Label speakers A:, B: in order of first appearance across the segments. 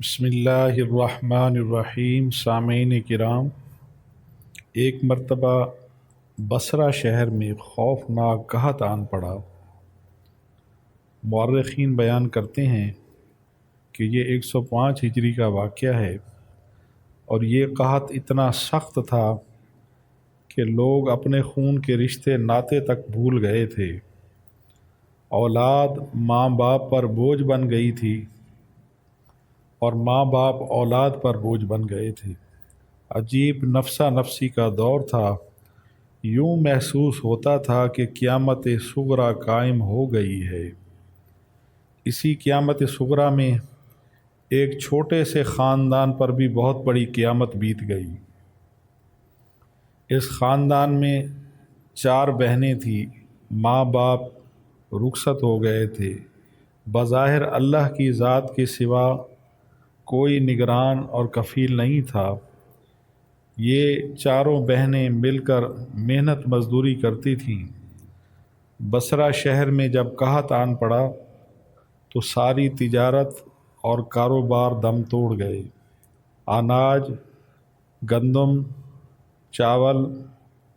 A: بسم اللہ الرحمن الرحیم۔ سامعین کرام، ایک مرتبہ بصرہ شہر میں خوفناک قحط آن پڑا۔ مورخین بیان کرتے ہیں کہ یہ 105 ہجری کا واقعہ ہے، اور یہ قحط اتنا سخت تھا کہ لوگ اپنے خون کے رشتے ناطے تک بھول گئے تھے۔ اولاد ماں باپ پر بوجھ بن گئی تھی، اور ماں باپ اولاد پر بوجھ بن گئے تھے۔ عجیب نفسا نفسی کا دور تھا۔ یوں محسوس ہوتا تھا کہ قیامت صغریٰ قائم ہو گئی ہے۔ اسی قیامت صغریٰ میں ایک چھوٹے سے خاندان پر بھی بہت بڑی قیامت بیت گئی۔ اس خاندان میں 4 بہنیں تھیں۔ ماں باپ رخصت ہو گئے تھے۔ بظاہر اللہ کی ذات کے سوا کوئی نگران اور کفیل نہیں تھا۔ یہ چاروں بہنیں مل کر محنت مزدوری کرتی تھیں۔ بصرہ شہر میں جب قحط آن پڑا تو ساری تجارت اور کاروبار دم توڑ گئے۔ اناج، گندم، چاول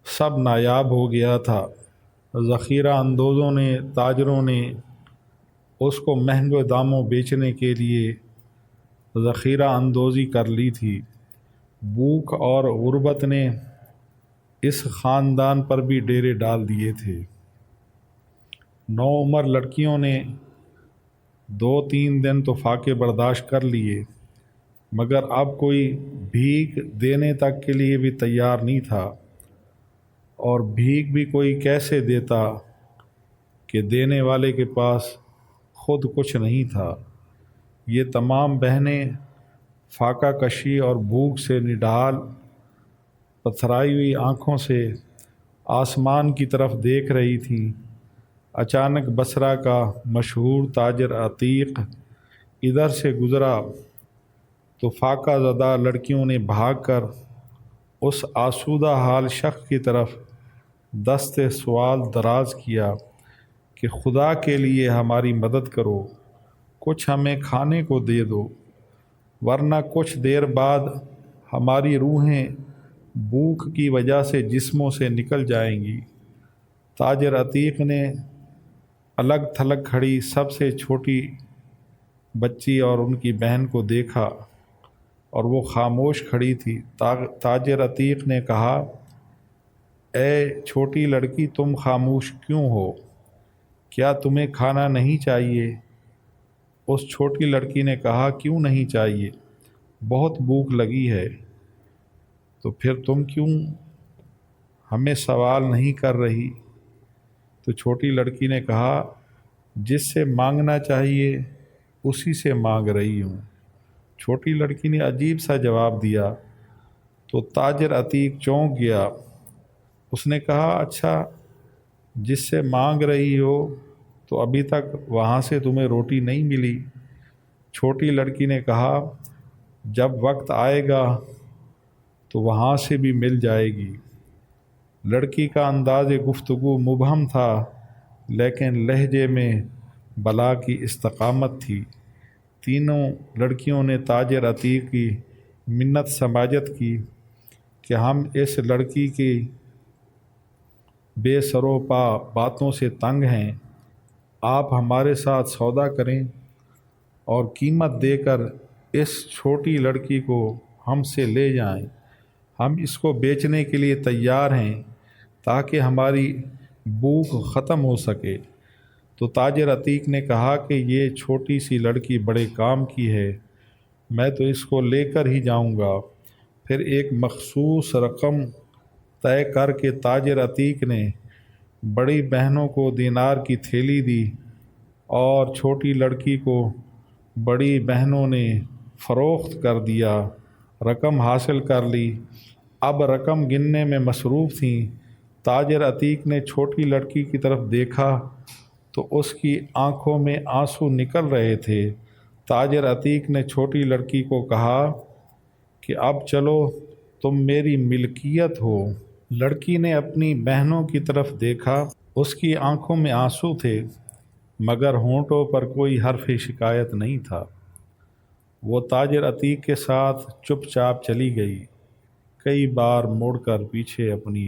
A: سب نایاب ہو گیا تھا۔ ذخیرہ اندوزوں نے، تاجروں نے اس کو مہنگے داموں بیچنے کے لیے ذخیرہ اندوزی کر لی تھی۔ بھوک اور غربت نے اس خاندان پر بھی ڈیرے ڈال دیے تھے۔ نوعمر لڑکیوں نے 2-3 دن تو فاقے برداشت کر لیے، مگر اب کوئی بھیک دینے تک کے لیے بھی تیار نہیں تھا، اور بھیک بھی کوئی کیسے دیتا کہ دینے والے کے پاس خود کچھ نہیں تھا۔ یہ تمام بہنیں فاقہ کشی اور بھوک سے نڈال پتھرائی ہوئی آنکھوں سے آسمان کی طرف دیکھ رہی تھیں۔ اچانک بصرہ کا مشہور تاجر عتیق ادھر سے گزرا تو فاقہ زدہ لڑکیوں نے بھاگ کر اس آسودہ حال شخص کی طرف دست سوال دراز کیا کہ خدا کے لیے ہماری مدد کرو، کچھ ہمیں کھانے کو دے دو، ورنہ کچھ دیر بعد ہماری روحیں بھوک کی وجہ سے جسموں سے نکل جائیں گی۔ تاجر عتیق نے الگ تھلگ کھڑی سب سے چھوٹی بچی اور ان کی بہن کو دیکھا، اور وہ خاموش کھڑی تھی۔ تاجر عتیق نے کہا، اے چھوٹی لڑکی، تم خاموش کیوں ہو؟ کیا تمہیں کھانا نہیں چاہیے؟ اس چھوٹی لڑکی نے کہا، کیوں نہیں چاہیے؟ بہت بھوک لگی ہے۔ تو پھر تم کیوں ہمیں سوال نہیں کر رہی؟ تو چھوٹی لڑکی نے کہا، جس سے مانگنا چاہیے اسی سے مانگ رہی ہوں۔ چھوٹی لڑکی نے عجیب سا جواب دیا تو تاجر عتیق چونک گیا۔ اس نے کہا، اچھا، جس سے مانگ رہی ہو تو ابھی تک وہاں سے تمہیں روٹی نہیں ملی؟ چھوٹی لڑکی نے کہا، جب وقت آئے گا تو وہاں سے بھی مل جائے گی۔ لڑکی کا انداز گفتگو مبہم تھا، لیکن لہجے میں بلا کی استقامت تھی۔ تینوں لڑکیوں نے تاجر عتیق کی منت سماجت کی کہ ہم اس لڑکی کی بے سرو پا باتوں سے تنگ ہیں، آپ ہمارے ساتھ سودا کریں اور قیمت دے کر اس چھوٹی لڑکی کو ہم سے لے جائیں۔ ہم اس کو بیچنے کے لیے تیار ہیں تاکہ ہماری بھوک ختم ہو سکے۔ تو تاجر عتیق نے کہا کہ یہ چھوٹی سی لڑکی بڑے کام کی ہے، میں تو اس کو لے کر ہی جاؤں گا۔ پھر ایک مخصوص رقم طے کر کے تاجر عتیق نے بڑی بہنوں کو دینار کی تھیلی دی، اور چھوٹی لڑکی کو بڑی بہنوں نے فروخت کر دیا۔ رقم حاصل کر لی، اب رقم گننے میں مصروف تھیں۔ تاجر عتیق نے چھوٹی لڑکی کی طرف دیکھا تو اس کی آنکھوں میں آنسو نکل رہے تھے۔ تاجر عتیق نے چھوٹی لڑکی کو کہا کہ اب چلو، تم میری ملکیت ہو۔ لڑکی نے اپنی بہنوں کی طرف دیکھا، اس کی آنکھوں میں آنسو تھے، مگر ہونٹوں پر کوئی حرف شکایت نہیں تھا۔ وہ تاجر عتیق کے ساتھ چپ چاپ چلی گئی۔ کئی بار مڑ کر پیچھے اپنی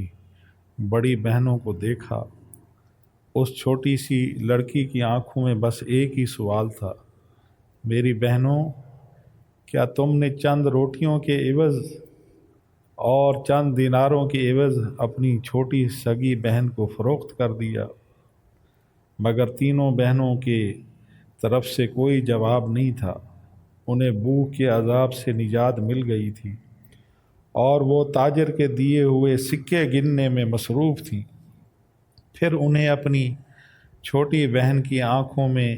A: بڑی بہنوں کو دیکھا۔ اس چھوٹی سی لڑکی کی آنکھوں میں بس ایک ہی سوال تھا، میری بہنوں، کیا تم نے چند روٹیوں کے عوض اور چند دیناروں کے عوض اپنی چھوٹی سگی بہن کو فروخت کر دیا؟ مگر تینوں بہنوں کے طرف سے کوئی جواب نہیں تھا۔ انہیں بھوک کے عذاب سے نجات مل گئی تھی اور وہ تاجر کے دیے ہوئے سکے گننے میں مصروف تھیں۔ پھر انہیں اپنی چھوٹی بہن کی آنکھوں میں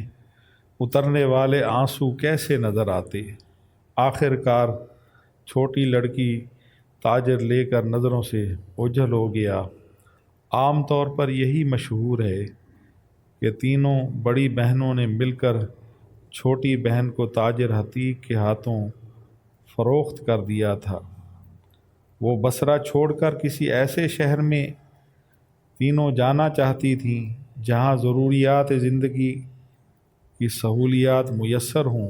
A: اترنے والے آنسو کیسے نظر آتے؟ آخر کار چھوٹی لڑکی تاجر لے کر نظروں سے اوجھل ہو گیا۔ عام طور پر یہی مشہور ہے کہ تینوں بڑی بہنوں نے مل کر چھوٹی بہن کو تاجر عتیق کے ہاتھوں فروخت کر دیا تھا۔ وہ بصرہ چھوڑ کر کسی ایسے شہر میں تینوں جانا چاہتی تھیں جہاں ضروریات زندگی کی سہولیات میسر ہوں۔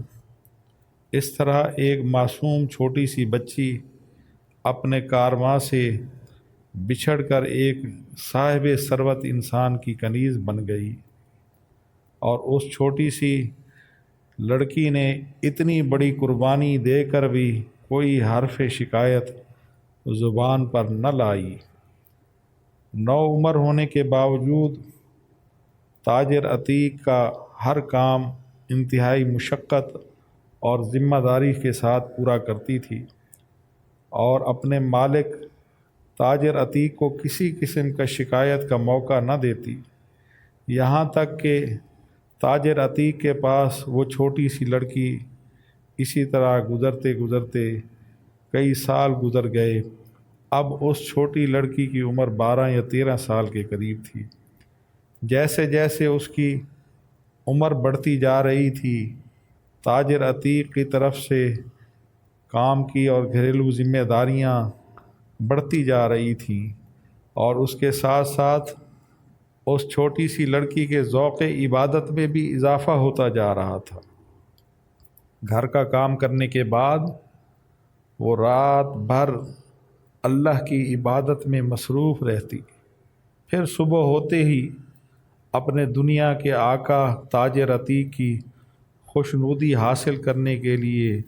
A: اس طرح ایک معصوم چھوٹی سی بچی اپنے کارواں سے بچھڑ کر ایک صاحب ثروت انسان کی کنیز بن گئی، اور اس چھوٹی سی لڑکی نے اتنی بڑی قربانی دے کر بھی کوئی حرف شکایت زبان پر نہ لائی۔ نو عمر ہونے کے باوجود تاجر عتیق کا ہر کام انتہائی مشقت اور ذمہ داری کے ساتھ پورا کرتی تھی، اور اپنے مالک تاجر عتیق کو کسی قسم کا شکایت کا موقع نہ دیتی، یہاں تک کہ تاجر عتیق کے پاس وہ چھوٹی سی لڑکی اسی طرح گزرتے گزرتے کئی سال گزر گئے۔ اب اس چھوٹی لڑکی کی عمر 12 یا 13 سال کے قریب تھی۔ جیسے جیسے اس کی عمر بڑھتی جا رہی تھی، تاجر عتیق کی طرف سے کام کی اور گھریلو ذمہ داریاں بڑھتی جا رہی تھیں، اور اس کے ساتھ ساتھ اس چھوٹی سی لڑکی کے ذوق عبادت میں بھی اضافہ ہوتا جا رہا تھا۔ گھر کا کام کرنے کے بعد وہ رات بھر اللہ کی عبادت میں مصروف رہتی، پھر صبح ہوتے ہی اپنے دنیا کے آقا تاجر عتیق کی خوشنودی حاصل کرنے کے لیے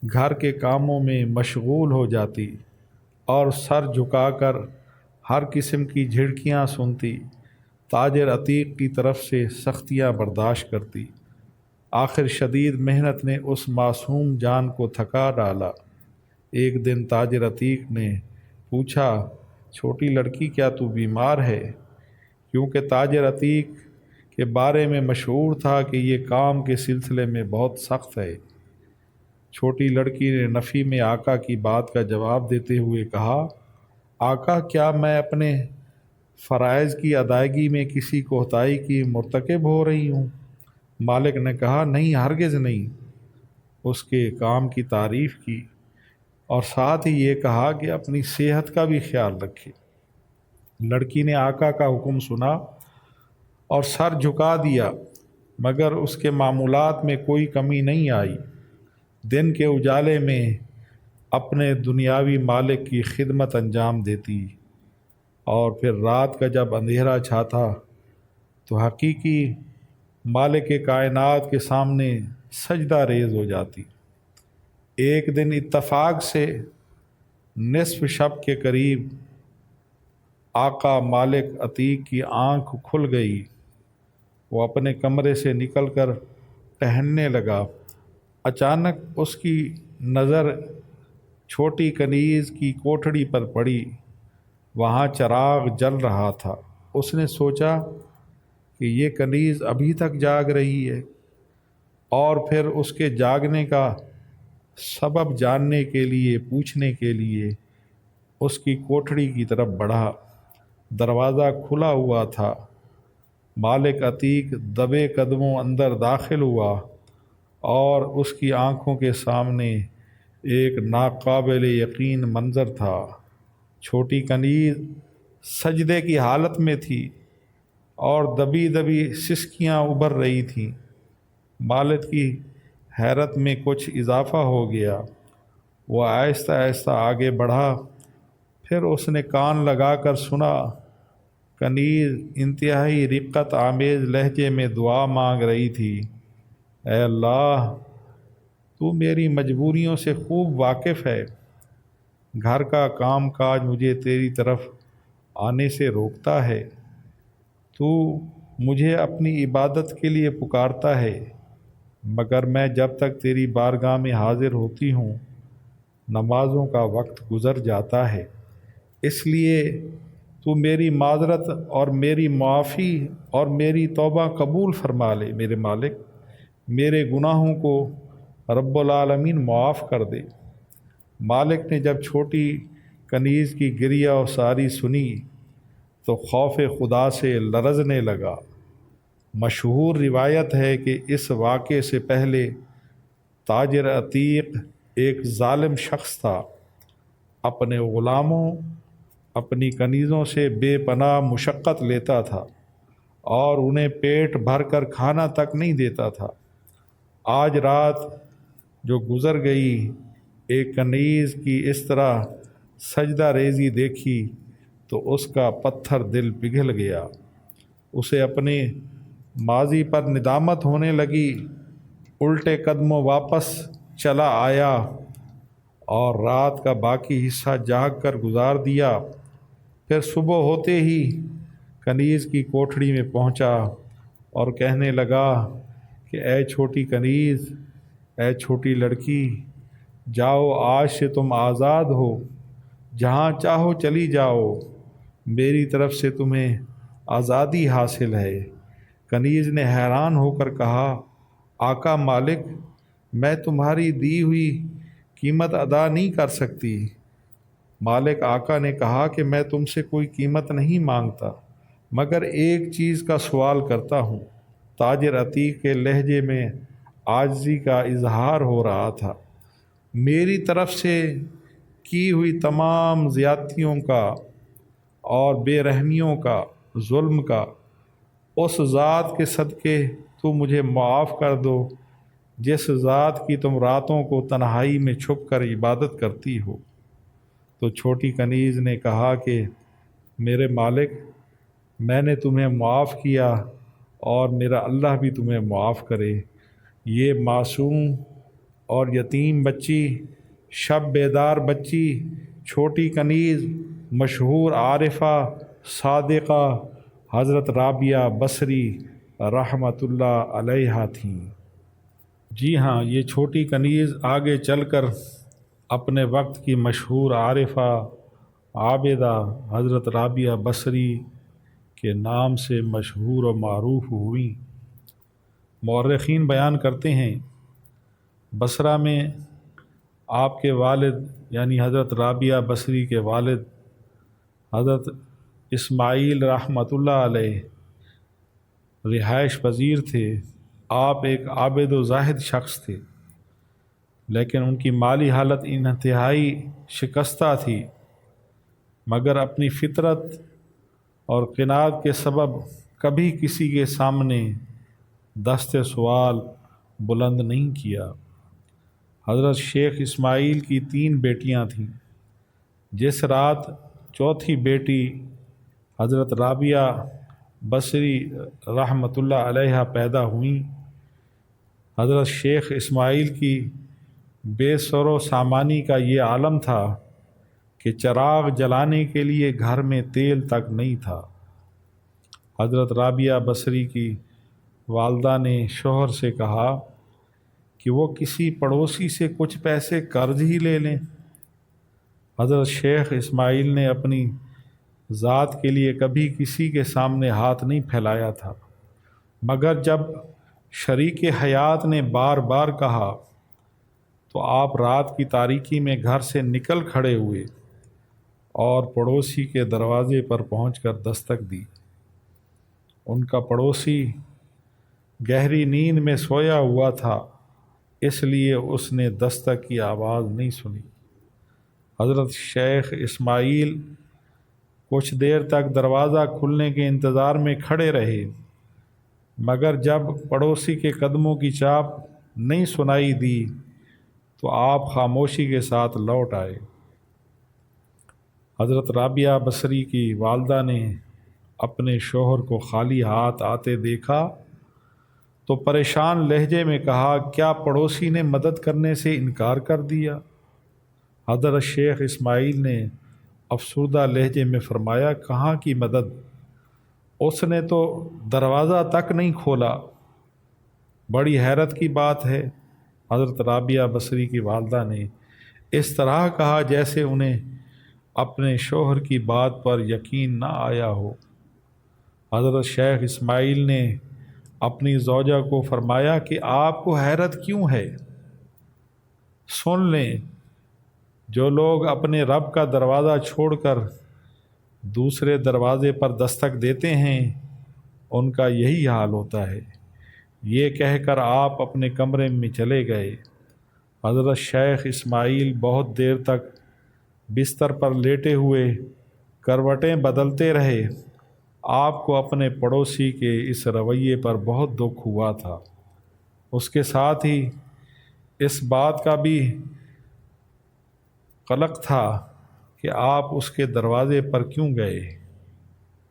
A: گھر کے کاموں میں مشغول ہو جاتی اور سر جھکا کر ہر قسم کی جھڑکیاں سنتی، تاجر عتیق کی طرف سے سختیاں برداشت کرتی۔ آخر شدید محنت نے اس معصوم جان کو تھکا ڈالا۔ ایک دن تاجر عتیق نے پوچھا، چھوٹی لڑکی، کیا تو بیمار ہے؟ کیونکہ تاجر عتیق کے بارے میں مشہور تھا کہ یہ کام کے سلسلے میں بہت سخت ہے۔ چھوٹی لڑکی نے نفی میں آقا کی بات کا جواب دیتے ہوئے کہا، آقا، کیا میں اپنے فرائض کی ادائیگی میں کسی کوتاہی کی مرتکب ہو رہی ہوں؟ مالک نے کہا، نہیں، ہرگز نہیں۔ اس کے کام کی تعریف کی اور ساتھ ہی یہ کہا کہ اپنی صحت کا بھی خیال رکھے۔ لڑکی نے آقا کا حکم سنا اور سر جھکا دیا، مگر اس کے معمولات میں کوئی کمی نہیں آئی۔ دن کے اجالے میں اپنے دنیاوی مالک کی خدمت انجام دیتی، اور پھر رات کا جب اندھیرا چھاتا تو حقیقی مالک کائنات کے سامنے سجدہ ریز ہو جاتی۔ ایک دن اتفاق سے نصف شب کے قریب آقا مالک عتیق کی آنکھ کھل گئی۔ وہ اپنے کمرے سے نکل کر ٹہلنے لگا۔ اچانک اس کی نظر چھوٹی کنیز کی کوٹھڑی پر پڑی۔ وہاں چراغ جل رہا تھا۔ اس نے سوچا کہ یہ کنیز ابھی تک جاگ رہی ہے، اور پھر اس کے جاگنے کا سبب جاننے کے لیے پوچھنے کے لیے اس کی کوٹھڑی کی طرف بڑھا۔ دروازہ کھلا ہوا تھا۔ مالک عتیق دبے قدموں اندر داخل ہوا، اور اس کی آنکھوں کے سامنے ایک ناقابل یقین منظر تھا۔ چھوٹی کنیز سجدے کی حالت میں تھی اور دبی دبی سسکیاں ابھر رہی تھیں۔ مالک کی حیرت میں کچھ اضافہ ہو گیا۔ وہ آہستہ آہستہ آگے بڑھا، پھر اس نے کان لگا کر سنا۔ کنیز انتہائی رقت آمیز لہجے میں دعا مانگ رہی تھی، اے اللہ، تو میری مجبوریوں سے خوب واقف ہے۔ گھر کا کام کاج مجھے تیری طرف آنے سے روکتا ہے۔ تو مجھے اپنی عبادت کے لیے پکارتا ہے، مگر میں جب تک تیری بارگاہ میں حاضر ہوتی ہوں نمازوں کا وقت گزر جاتا ہے۔ اس لیے تو میری معذرت اور میری معافی اور میری توبہ قبول فرما لے۔ میرے مالک، میرے گناہوں کو رب العالمین معاف کر دے۔ مالک نے جب چھوٹی کنیز کی گریہ و ساری سنی تو خوف خدا سے لرزنے لگا۔ مشہور روایت ہے کہ اس واقعے سے پہلے تاجر عتیق ایک ظالم شخص تھا۔ اپنے غلاموں، اپنی کنیزوں سے بے پناہ مشقت لیتا تھا اور انہیں پیٹ بھر کر کھانا تک نہیں دیتا تھا۔ آج رات جو گزر گئی، ایک کنیز کی اس طرح سجدہ ریزی دیکھی تو اس کا پتھر دل پگھل گیا۔ اسے اپنے ماضی پر ندامت ہونے لگی۔ الٹے قدموں واپس چلا آیا اور رات کا باقی حصہ جاگ کر گزار دیا۔ پھر صبح ہوتے ہی کنیز کی کوٹھڑی میں پہنچا اور کہنے لگا کہ اے چھوٹی کنیز، اے چھوٹی لڑکی، جاؤ، آج سے تم آزاد ہو، جہاں چاہو چلی جاؤ، میری طرف سے تمہیں آزادی حاصل ہے۔ کنیز نے حیران ہو کر کہا، آقا مالک، میں تمہاری دی ہوئی قیمت ادا نہیں کر سکتی۔ مالک آقا نے کہا کہ میں تم سے کوئی قیمت نہیں مانگتا، مگر ایک چیز کا سوال کرتا ہوں۔ تاجر عتیق کے لہجے میں عاجزی کا اظہار ہو رہا تھا۔ میری طرف سے کی ہوئی تمام زیادتیوں کا اور بے رحمیوں کا، ظلم کا، اس ذات کے صدقے تو مجھے معاف کر دو جس ذات کی تم راتوں کو تنہائی میں چھپ کر عبادت کرتی ہو۔ تو چھوٹی کنیز نے کہا کہ میرے مالک، میں نے تمہیں معاف کیا اور میرا اللہ بھی تمہیں معاف کرے۔ یہ معصوم اور یتیم بچی، شب بیدار بچی، چھوٹی کنیز مشہور عارفہ صادقہ حضرت رابعہ بصری رحمۃ اللہ علیہا تھیں۔ جی ہاں، یہ چھوٹی کنیز آگے چل کر اپنے وقت کی مشہور عارفہ عابدہ حضرت رابعہ بصری کے نام سے مشہور و معروف ہوئیں۔ مورخین بیان کرتے ہیں بصرہ میں آپ کے والد یعنی حضرت رابعہ بصری کے والد حضرت اسماعیل رحمۃ اللہ علیہ رہائش پذیر تھے۔ آپ ایک عابد و زاہد شخص تھے، لیکن ان کی مالی حالت انتہائی شکستہ تھی، مگر اپنی فطرت اور قناعت کے سبب کبھی کسی کے سامنے دست سوال بلند نہیں کیا۔ حضرت شیخ اسماعیل کی 3 بیٹیاں تھیں۔ جس رات چوتھی بیٹی حضرت رابعہ بصری رحمۃ اللہ علیہا پیدا ہوئیں، حضرت شیخ اسماعیل کی بے سر و سامانی کا یہ عالم تھا کہ چراغ جلانے کے لیے گھر میں تیل تک نہیں تھا۔ حضرت رابعہ بصری کی والدہ نے شوہر سے کہا کہ وہ کسی پڑوسی سے کچھ پیسے قرض ہی لے لیں۔ حضرت شیخ اسماعیل نے اپنی ذات کے لیے کبھی کسی کے سامنے ہاتھ نہیں پھیلایا تھا، مگر جب شریک حیات نے بار بار کہا تو آپ رات کی تاریکی میں گھر سے نکل کھڑے ہوئے اور پڑوسی کے دروازے پر پہنچ کر دستک دی۔ ان کا پڑوسی گہری نیند میں سویا ہوا تھا، اس لیے اس نے دستک کی آواز نہیں سنی۔ حضرت شیخ اسماعیل کچھ دیر تک دروازہ کھلنے کے انتظار میں کھڑے رہے، مگر جب پڑوسی کے قدموں کی چاپ نہیں سنائی دی تو آپ خاموشی کے ساتھ لوٹ آئے۔ حضرت رابعہ بصری کی والدہ نے اپنے شوہر کو خالی ہاتھ آتے دیکھا تو پریشان لہجے میں کہا، کیا پڑوسی نے مدد کرنے سے انکار کر دیا؟ حضرت شیخ اسماعیل نے افسردہ لہجے میں فرمایا، کہاں کی مدد، اس نے تو دروازہ تک نہیں کھولا۔ بڑی حیرت کی بات ہے، حضرت رابعہ بصری کی والدہ نے اس طرح کہا جیسے انہیں اپنے شوہر کی بات پر یقین نہ آیا ہو۔ حضرت شیخ اسماعیل نے اپنی زوجہ کو فرمایا کہ آپ کو حیرت کیوں ہے؟ سن لیں، جو لوگ اپنے رب کا دروازہ چھوڑ کر دوسرے دروازے پر دستک دیتے ہیں ان کا یہی حال ہوتا ہے۔ یہ کہہ کر آپ اپنے کمرے میں چلے گئے۔ حضرت شیخ اسماعیل بہت دیر تک بستر پر لیٹے ہوئے کروٹیں بدلتے رہے۔ آپ کو اپنے پڑوسی کے اس رویے پر بہت دکھ ہوا تھا۔ اس کے ساتھ ہی اس بات کا بھی قلق تھا کہ آپ اس کے دروازے پر کیوں گئے۔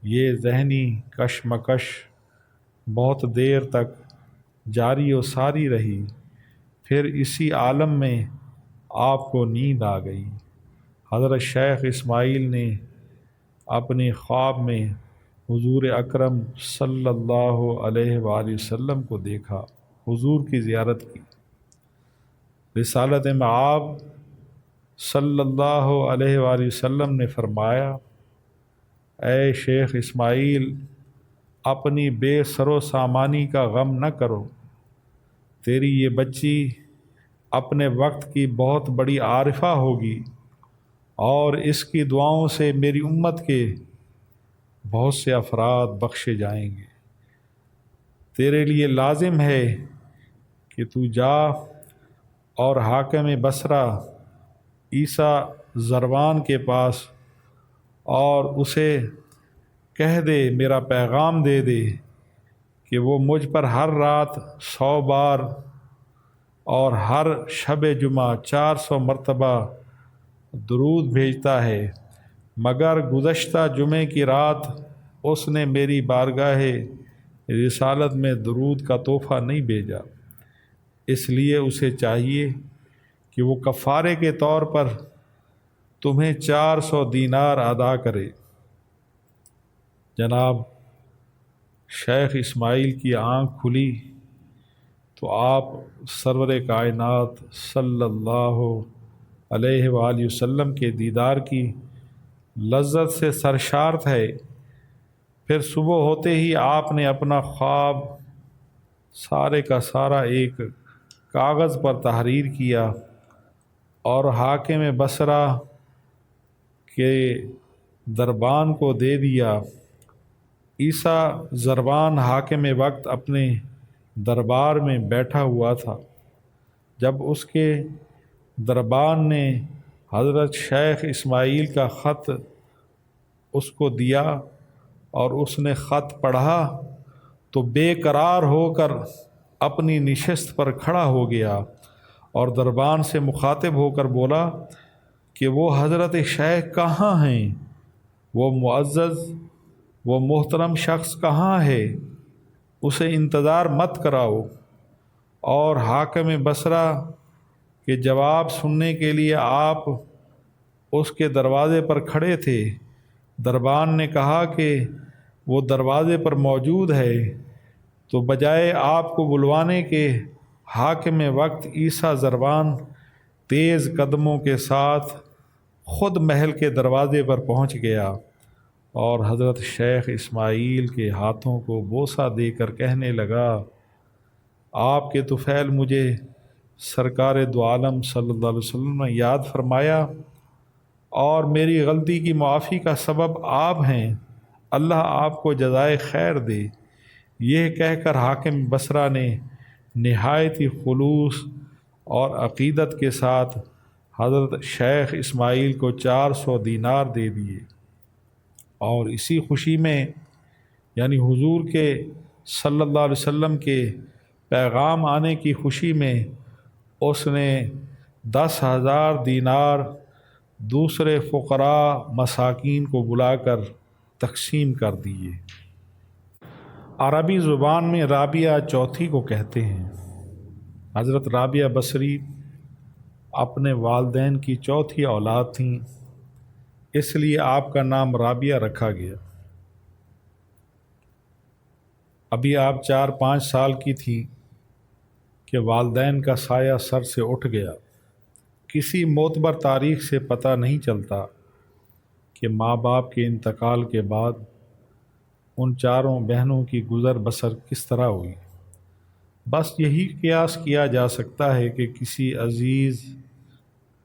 A: یہ ذہنی کشمکش بہت دیر تک جاری و ساری رہی۔ پھر اسی عالم میں آپ کو نیند آ گئی۔ حضرت شیخ اسماعیل نے اپنے خواب میں حضور اکرم صلی اللہ علیہ وآلہ وسلم کو دیکھا، حضور کی زیارت کی۔ رسالت مآب صلی اللہ علیہ وآلہ وسلم نے فرمایا، اے شیخ اسماعیل، اپنی بے سر و سامانی کا غم نہ کرو۔ تیری یہ بچی اپنے وقت کی بہت بڑی عارفہ ہوگی اور اس کی دعاؤں سے میری امت کے بہت سے افراد بخشے جائیں گے۔ تیرے لیے لازم ہے کہ تو جا اور حاکم بصرہ عیسیٰ زروان کے پاس اور اسے کہہ دے، میرا پیغام دے دے کہ وہ مجھ پر ہر رات 100 بار اور ہر شب جمعہ 400 مرتبہ درود بھیجتا ہے، مگر گزشتہ جمعے کی رات اس نے میری بارگاہ رسالت میں درود کا تحفہ نہیں بھیجا۔ اس لیے اسے چاہیے کہ وہ کفارے کے طور پر تمہیں 400 دینار ادا کرے۔ جناب شیخ اسماعیل کی آنکھ کھلی تو آپ سرور کائنات صلی اللہ علیہ وآلہ وسلم کے دیدار کی لذت سے سرشار تھے۔ پھر صبح ہوتے ہی آپ نے اپنا خواب سارے کا سارا ایک کاغذ پر تحریر کیا اور حاکم بصرہ کے دربان کو دے دیا۔ عیسیٰ زروان حاکم وقت اپنے دربار میں بیٹھا ہوا تھا۔ جب اس کے دربان نے حضرت شیخ اسماعیل کا خط اس کو دیا اور اس نے خط پڑھا تو بے قرار ہو کر اپنی نشست پر کھڑا ہو گیا اور دربان سے مخاطب ہو کر بولا کہ وہ حضرت شیخ کہاں ہیں؟ وہ معزز، وہ محترم شخص کہاں ہے؟ اسے انتظار مت کراؤ۔ اور حاکم بصرہ کے جواب سننے کے لیے آپ اس کے دروازے پر کھڑے تھے۔ دربان نے کہا کہ وہ دروازے پر موجود ہے، تو بجائے آپ کو بلوانے کے حاکم وقت عیسیٰ زروان تیز قدموں کے ساتھ خود محل کے دروازے پر پہنچ گیا اور حضرت شیخ اسماعیل کے ہاتھوں کو بوسہ دے کر کہنے لگا، آپ کے طفیل مجھے سرکار دو عالم صلی اللہ علیہ وسلم نے یاد فرمایا اور میری غلطی کی معافی کا سبب آپ ہیں، اللہ آپ کو جزائے خیر دے۔ یہ کہہ کر حاکم بصرہ نے نہایت ہی خلوص اور عقیدت کے ساتھ حضرت شیخ اسماعیل کو 400 دینار دے دیے، اور اسی خوشی میں، یعنی حضور کے صلی اللہ علیہ وسلم کے پیغام آنے کی خوشی میں اس نے 10,000 دینار دوسرے فقراء مساکین کو بلا کر تقسیم کر دیے۔ عربی زبان میں رابعہ چوتھی کو کہتے ہیں۔ حضرت رابعہ بصری اپنے والدین کی چوتھی اولاد تھیں، اس لیے آپ کا نام رابعہ رکھا گیا۔ ابھی آپ 4-5 سال کی تھیں کہ والدین کا سایہ سر سے اٹھ گیا۔ کسی معتبر تاریخ سے پتہ نہیں چلتا کہ ماں باپ کے انتقال کے بعد ان چاروں بہنوں کی گزر بسر کس طرح ہوئی۔ بس یہی قیاس کیا جا سکتا ہے کہ کسی عزیز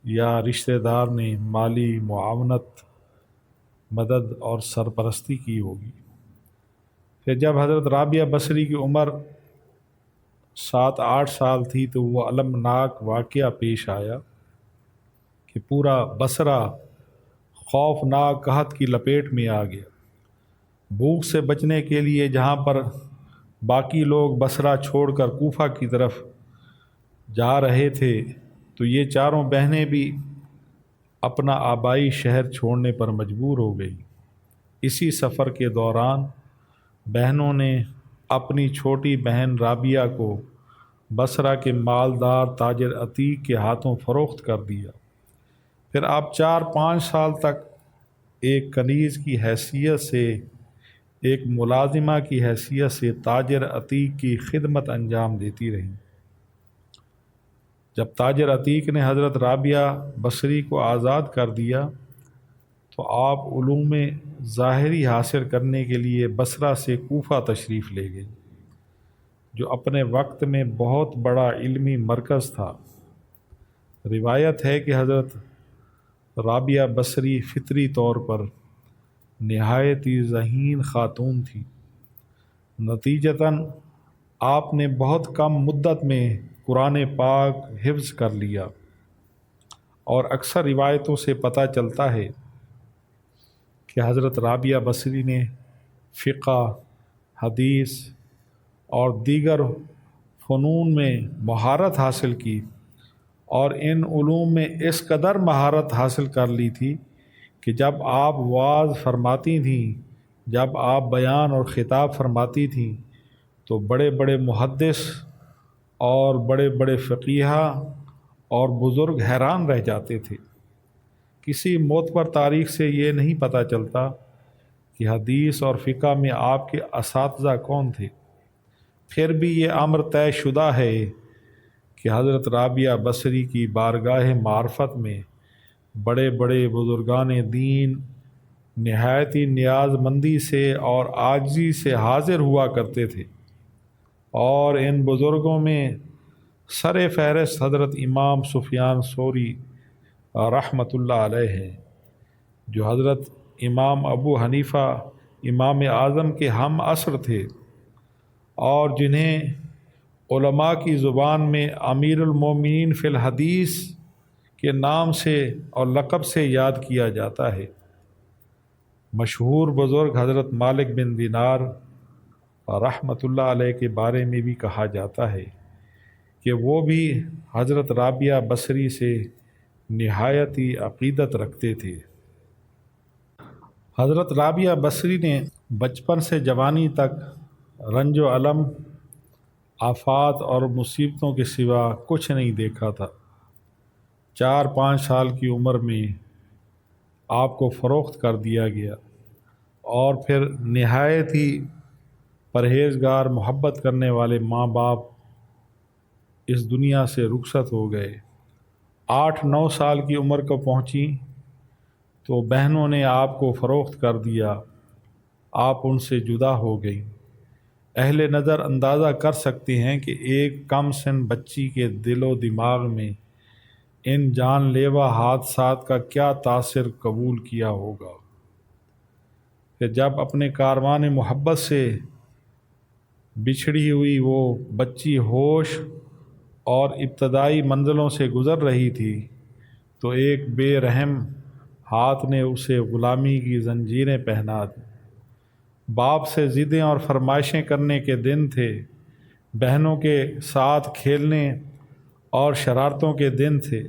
A: یا رشتہ دار نے مالی معاونت، مدد اور سرپرستی کی ہوگی۔ پھر جب حضرت رابعہ بصری کی عمر 7-8 سال تھی تو وہ المناک واقعہ پیش آیا کہ پورا بصرہ خوفناک قحط کی لپیٹ میں آ گیا۔ بھوک سے بچنے کے لیے جہاں پر باقی لوگ بصرہ چھوڑ کر کوفہ کی طرف جا رہے تھے تو یہ چاروں بہنیں بھی اپنا آبائی شہر چھوڑنے پر مجبور ہو گئی۔ اسی سفر کے دوران بہنوں نے اپنی چھوٹی بہن رابعہ کو بصرہ کے مالدار تاجر عتیق کے ہاتھوں فروخت کر دیا۔ پھر آپ 4-5 سال تک ایک کنیز کی حیثیت سے، ایک ملازمہ کی حیثیت سے تاجر عتیق کی خدمت انجام دیتی رہیں۔ جب تاجر عتیق نے حضرت رابعہ بصری کو آزاد کر دیا تو آپ علوم ظاہری حاصل کرنے کے لیے بصرہ سے کوفہ تشریف لے گئے، جو اپنے وقت میں بہت بڑا علمی مرکز تھا۔ روایت ہے کہ حضرت رابعہ بصری فطری طور پر نہایت ہی ذہین خاتون تھی۔ نتیجتاً آپ نے بہت کم مدت میں قرآن پاک حفظ کر لیا، اور اکثر روایتوں سے پتہ چلتا ہے کہ حضرت رابعہ بصری نے فقہ، حدیث اور دیگر فنون میں مہارت حاصل کی، اور ان علوم میں اس قدر مہارت حاصل کر لی تھی کہ جب آپ وعظ فرماتی تھیں، جب آپ بیان اور خطاب فرماتی تھیں تو بڑے بڑے محدث اور بڑے بڑے فقیہہ اور بزرگ حیران رہ جاتے تھے۔ کسی معتبر تاریخ سے یہ نہیں پتہ چلتا کہ حدیث اور فقہ میں آپ کے اساتذہ کون تھے، پھر بھی یہ امر طے شدہ ہے کہ حضرت رابعہ بصری کی بارگاہ معرفت میں بڑے بڑے بزرگان دین نہایت ہی نیاز مندی سے اور عاجزی سے حاضر ہوا کرتے تھے، اور ان بزرگوں میں سر فہرست حضرت امام سفیان ثوری رحمۃ اللہ علیہ ہیں، جو حضرت امام ابو حنیفہ امام اعظم کے ہم عصر تھے، اور جنہیں علماء کی زبان میں امیر المومنین فی الحدیث کے نام سے اور لقب سے یاد کیا جاتا ہے۔ مشہور بزرگ حضرت مالک بن دینار رحمۃ اللہ علیہ کے بارے میں بھی کہا جاتا ہے کہ وہ بھی حضرت رابعہ بصری سے نہایت ہی عقیدت رکھتے تھے۔ حضرت رابعہ بصری نے بچپن سے جوانی تک رنج و الم، آفات اور مصیبتوں کے سوا کچھ نہیں دیکھا تھا۔ 4-5 سال کی عمر میں آپ کو فروخت کر دیا گیا، اور پھر نہایت ہی پرہیزگار محبت کرنے والے ماں باپ اس دنیا سے رخصت ہو گئے۔ 8-9 سال کی عمر کو پہنچی تو بہنوں نے آپ کو فروخت کر دیا، آپ ان سے جدا ہو گئیں۔ اہل نظر اندازہ کر سکتے ہیں کہ ایک کم سن بچی کے دل و دماغ میں ان جان لیوا حادثات کا کیا تاثر قبول کیا ہوگا کہ جب اپنے کاروان محبت سے بچھڑی ہوئی وہ بچی ہوش اور ابتدائی منزلوں سے گزر رہی تھی تو ایک بے رحم ہاتھ نے اسے غلامی کی زنجیریں پہنا دی۔ باپ سے ضدیں اور فرمائشیں کرنے کے دن تھے، بہنوں کے ساتھ کھیلنے اور شرارتوں کے دن تھے،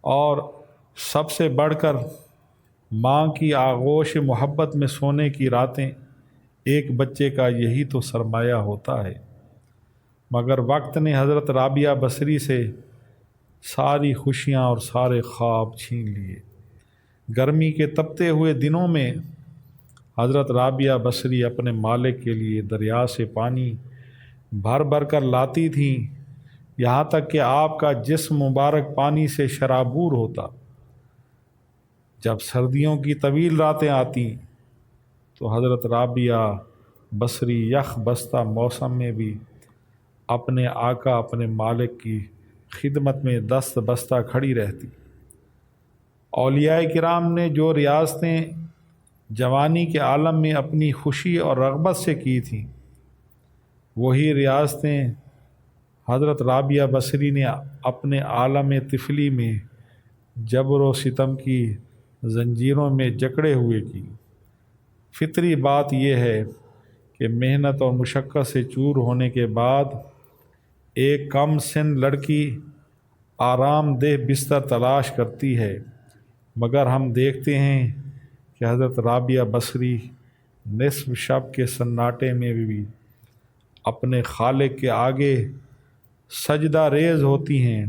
A: اور سب سے بڑھ کر ماں کی آغوش محبت میں سونے کی راتیں ایک بچے کا یہی تو سرمایہ ہوتا ہے۔ مگر وقت نے حضرت رابعہ بصری سے ساری خوشیاں اور سارے خواب چھین لیے۔ گرمی کے تپتے ہوئے دنوں میں حضرت رابعہ بصری اپنے مالک کے لیے دریا سے پانی بھر بھر کر لاتی تھیں، یہاں تک کہ آپ کا جسم مبارک پانی سے شرابور ہوتا۔ جب سردیوں کی طویل راتیں آتیں تو حضرت رابعہ بصری یخ بستہ موسم میں بھی اپنے آقا اپنے مالک کی خدمت میں دست بستہ کھڑی رہتی۔ اولیاء کرام نے جو ریاستیں جوانی کے عالم میں اپنی خوشی اور رغبت سے کی تھیں، وہی ریاستیں حضرت رابعہ بصری نے اپنے عالم طفلی میں جبر و ستم کی زنجیروں میں جکڑے ہوئے کی۔ فطری بات یہ ہے کہ محنت اور مشقت سے چور ہونے کے بعد ایک کم سن لڑکی آرام دہ بستر تلاش کرتی ہے، مگر ہم دیکھتے ہیں کہ حضرت رابعہ بصری نصف شب کے سناٹے میں بھی اپنے خالق کے آگے سجدہ ریز ہوتی ہیں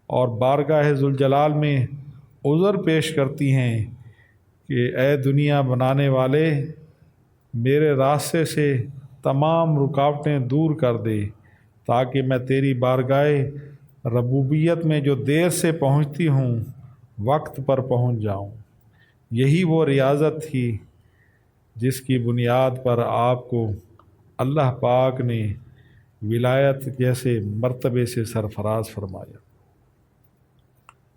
A: اور بارگاہ ذوالجلال میں عذر پیش کرتی ہیں کہ اے دنیا بنانے والے، میرے راستے سے تمام رکاوٹیں دور کر دے تاکہ میں تیری بارگاہ ربوبیت میں جو دیر سے پہنچتی ہوں وقت پر پہنچ جاؤں۔ یہی وہ ریاضت تھی جس کی بنیاد پر آپ کو اللہ پاک نے ولایت جیسے مرتبے سے سرفراز فرمایا۔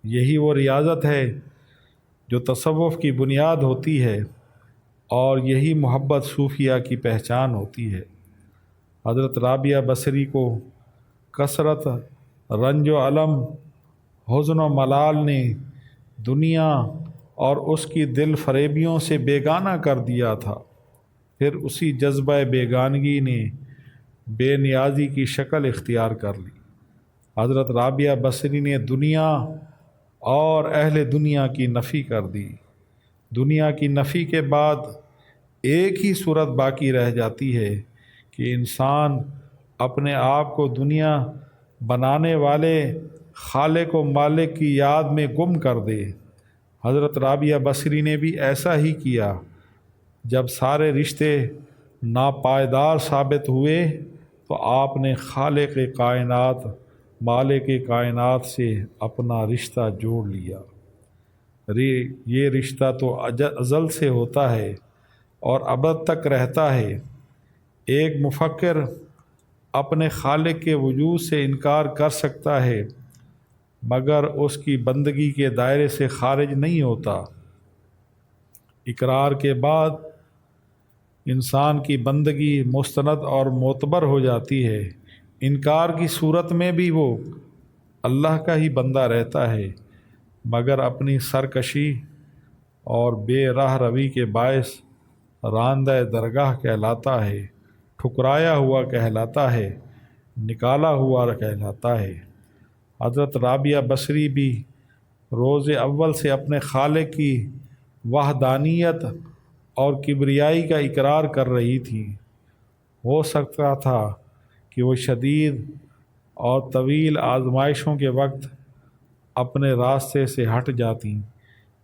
A: یہی وہ ریاضت ہے جو تصوف کی بنیاد ہوتی ہے، اور یہی محبت صوفیہ کی پہچان ہوتی ہے۔ حضرت رابعہ بصری کو کثرت رنج و الم، حزن و ملال نے دنیا اور اس کی دل فریبیوں سے بیگانہ کر دیا تھا۔ پھر اسی جذبہ بیگانگی نے بے نیازی کی شکل اختیار کر لی۔ حضرت رابعہ بصری نے دنیا اور اہل دنیا کی نفی کر دی۔ دنیا کی نفی کے بعد ایک ہی صورت باقی رہ جاتی ہے کہ انسان اپنے آپ کو دنیا بنانے والے خالق و مالک کی یاد میں گم کر دے۔ حضرت رابعہ بصری نے بھی ایسا ہی کیا۔ جب سارے رشتے ناپائیدار ثابت ہوئے تو آپ نے خالق کائنات، مالک کائنات سے اپنا رشتہ جوڑ لیا۔ یہ رشتہ تو ازل سے ہوتا ہے اور ابد تک رہتا ہے۔ ایک مفکر اپنے خالق کے وجود سے انکار کر سکتا ہے مگر اس کی بندگی کے دائرے سے خارج نہیں ہوتا۔ اقرار کے بعد انسان کی بندگی مستند اور معتبر ہو جاتی ہے۔ انکار کی صورت میں بھی وہ اللہ کا ہی بندہ رہتا ہے، مگر اپنی سرکشی اور بے راہ روی کے باعث راندہ درگاہ کہلاتا ہے، ٹھکرایا ہوا کہلاتا ہے، نکالا ہوا کہلاتا ہے۔ حضرت رابعہ بصری بھی روز اول سے اپنے خالق کی وحدانیت اور کبریائی کا اقرار کر رہی تھی۔ ہو سکتا تھا کہ وہ شدید اور طویل آزمائشوں کے وقت اپنے راستے سے ہٹ جاتی،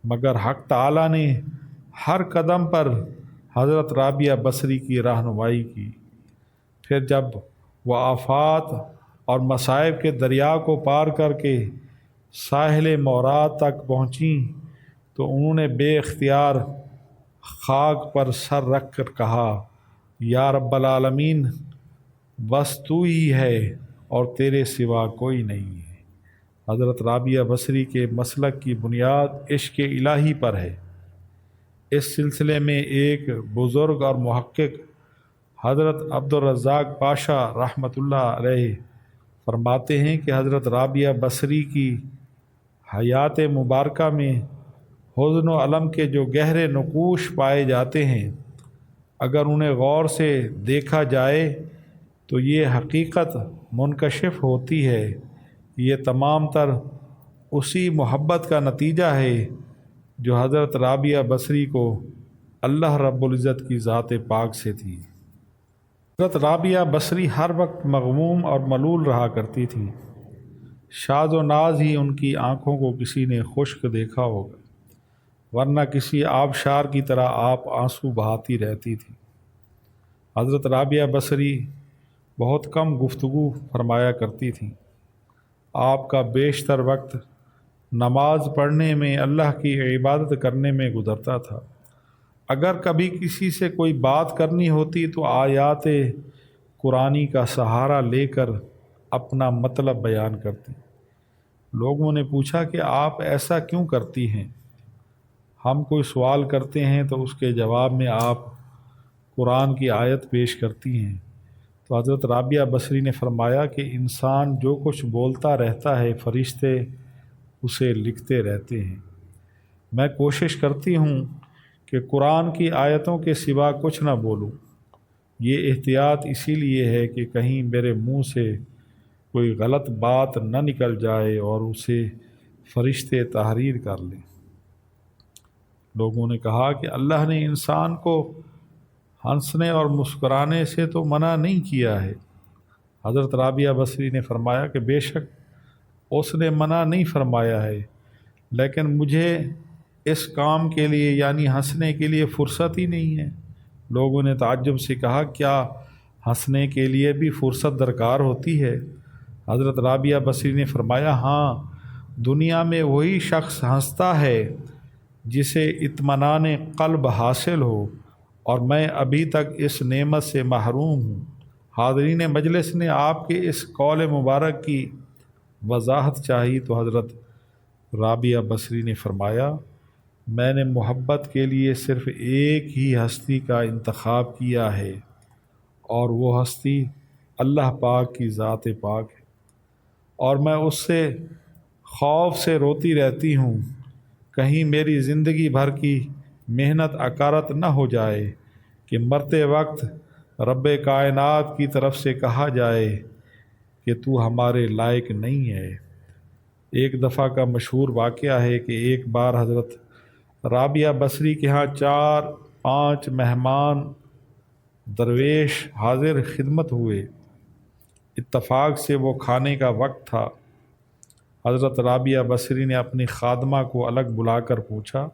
A: مگر حق تعالیٰ نے ہر قدم پر حضرت رابعہ بصری کی رہنمائی کی۔ پھر جب وہ آفات اور مصائب کے دریا کو پار کر کے ساحل موراد تک پہنچیں تو انہوں نے بے اختیار خاک پر سر رکھ کر کہا، یا رب العالمین، بس تو ہی ہے اور تیرے سوا کوئی نہیں ہے۔ حضرت رابعہ بصری کے مسلک کی بنیاد عشق الہی پر ہے۔ اس سلسلے میں ایک بزرگ اور محقق حضرت عبدالرزاق پاشا رحمۃ اللہ علیہ فرماتے ہیں کہ حضرت رابعہ بصری کی حیات مبارکہ میں حزن و الم کے جو گہرے نقوش پائے جاتے ہیں، اگر انہیں غور سے دیکھا جائے تو یہ حقیقت منکشف ہوتی ہے کہ یہ تمام تر اسی محبت کا نتیجہ ہے جو حضرت رابعہ بصری کو اللہ رب العزت کی ذات پاک سے تھی۔ حضرت رابعہ بصری ہر وقت مغموم اور ملول رہا کرتی تھی۔ شاذ و ناز ہی ان کی آنکھوں کو کسی نے خشک دیکھا ہوگا، ورنہ کسی آبشار کی طرح آپ آنسو بہاتی رہتی تھی۔ حضرت رابعہ بصری بہت کم گفتگو فرمایا کرتی تھیں۔ آپ کا بیشتر وقت نماز پڑھنے میں، اللہ کی عبادت کرنے میں گزرتا تھا۔ اگر کبھی کسی سے کوئی بات کرنی ہوتی تو آیات قرآنی کا سہارا لے کر اپنا مطلب بیان کرتی۔ لوگوں نے پوچھا کہ آپ ایسا کیوں کرتی ہیں؟ ہم کوئی سوال کرتے ہیں تو اس کے جواب میں آپ قرآن کی آیت پیش کرتی ہیں۔ تو حضرت رابعہ بصری نے فرمایا کہ انسان جو کچھ بولتا رہتا ہے فرشتے اسے لکھتے رہتے ہیں۔ میں کوشش کرتی ہوں کہ قرآن کی آیتوں کے سوا کچھ نہ بولوں۔ یہ احتیاط اسی لیے ہے کہ کہیں میرے منہ سے کوئی غلط بات نہ نکل جائے اور اسے فرشتے تحریر کر لیں۔ لوگوں نے کہا کہ اللہ نے انسان کو ہنسنے اور مسکرانے سے تو منع نہیں کیا ہے۔ حضرت رابعہ بصری نے فرمایا کہ بے شک اس نے منع نہیں فرمایا ہے، لیکن مجھے اس کام کے لیے یعنی ہنسنے کے لیے فرصت ہی نہیں ہے۔ لوگوں نے تعجب سے کہا کیا ہنسنے کے لیے بھی فرصت درکار ہوتی ہے؟ حضرت رابعہ بصری نے فرمایا ہاں، دنیا میں وہی شخص ہنستا ہے جسے اطمینان قلب حاصل ہو، اور میں ابھی تک اس نعمت سے محروم ہوں۔ حاضرین مجلس نے آپ کے اس قول مبارک کی وضاحت چاہی تو حضرت رابعہ بصری نے فرمایا میں نے محبت کے لیے صرف ایک ہی ہستی کا انتخاب کیا ہے، اور وہ ہستی اللہ پاک کی ذات پاک ہے، اور میں اس سے خوف سے روتی رہتی ہوں کہیں میری زندگی بھر کی محنت اکارت نہ ہو جائے کہ مرتے وقت رب کائنات کی طرف سے کہا جائے کہ تو ہمارے لائق نہیں ہے۔ ایک دفعہ کا مشہور واقعہ ہے کہ ایک بار حضرت رابعہ بصری کے ہاں 4-5 مہمان درویش حاضر خدمت ہوئے۔ اتفاق سے وہ کھانے کا وقت تھا۔ حضرت رابعہ بصری نے اپنی خادمہ کو الگ بلا کر پوچھا